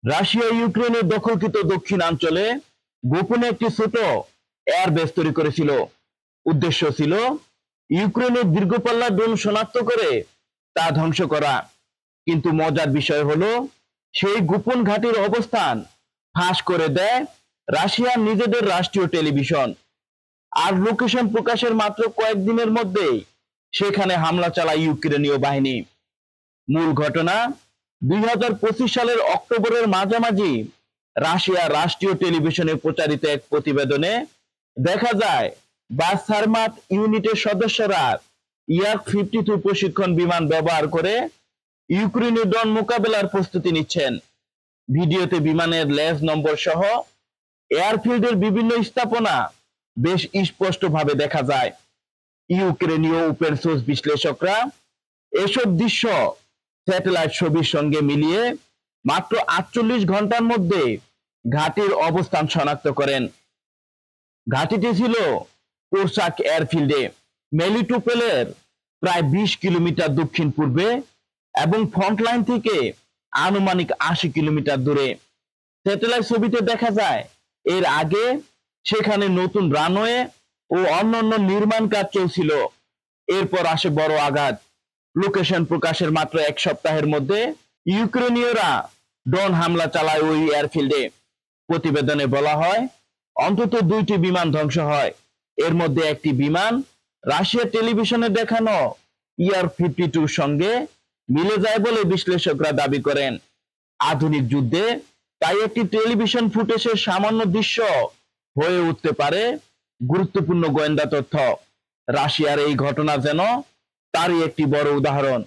Russia ইউক্রেনের দখলকৃত দক্ষিণাঞ্চলে গোপনে একটি ছোট এয়ারবেস তৈরি করেছিল। উদ্দেশ্য ছিল ইউক্রেনের দীর্ঘপাল্লা ড্রোন শনাক্ত করে তা ধ্বংস করা। কিন্তু মজার বিষয় হলো সেই গোপন ঘাঁটির অবস্থান ফাঁস করে দেয় রাশিয়ার নিজেদের রাষ্ট্রীয় টেলিভিশন। আর লোকেশন প্রকাশের মাত্র কয়েকদিনের মধ্যেই সেখানে হামলা চালায় ইউক্রেনীয় বাহিনী। মূল ঘটনা 2025 সালের অক্টোবরের মাঝামাঝি রাশিয়ার রাষ্ট্রীয় টেলিভিশনে প্রচারিত এক প্রতিবেদনে দেখা যায় বাসসারমাত ইউনিটের সদস্যরা ইয়াক-52 প্রশিক্ষণ বিমান ব্যবহার করে ইউক্রেনীয় ড্রোন মোকাবেলার প্রস্তুতি নিচ্ছেন। ভিডিওতে বিমানের লেজ নম্বর সহ এয়ারফিল্ডের বিভিন্ন স্থাপনা বেশ স্পষ্টভাবে দেখা যায়। ইউক্রেনীয় ওপেন সোর্স বিশ্লেষকরা এসব দৃশ্য স্যাটেলাইট ছবির সঙ্গে মিলিয়ে মাত্র 48 ঘন্টার মধ্যে ঘাঁটির অবস্থান শনাক্ত করেন। ঘাঁটিটি ছিল কোরসাক এয়ারফিল্ডে, মেলিটোপোলের প্রায় 20 কিলোমিটার দক্ষিণ পূর্বে এবং ফ্রন্টলাইন থেকে আনুমানিক 80 কিলোমিটার দূরে। স্যাটেলাইট ছবিতে দেখা যায় এর আগে সেখানে নতুন রানওয়ে ও অন্যান্য নির্মাণ কাজ চলছিল। এরপর আসে বড় আঘাত। লোকেশন প্রকাশের মাত্র এক সপ্তাহের মধ্যে ইউক্রেনীয়রা ড্রোন হামলা চালায় ওই এয়ারফিল্ডে। প্রতিবেদনে বলা হয় অন্তত 2টি বিমান ধ্বংস হয়। এর মধ্যে একটি বিমান রাশিয়ার টেলিভিশনে দেখানো ইয়ার-52 সঙ্গে মিলে যায় বলে বিশ্লেষকরা দাবি করেন। আধুনিক যুদ্ধে তাই একটি টেলিভিশন ফুটেজের সামান্য দৃশ্য হয়ে উঠতে পারে গুরুত্বপূর্ণ গোয়েন্দা তথ্য। রাশিয়ার এই ঘটনা যেন তারই একটি বড় উদাহরণ।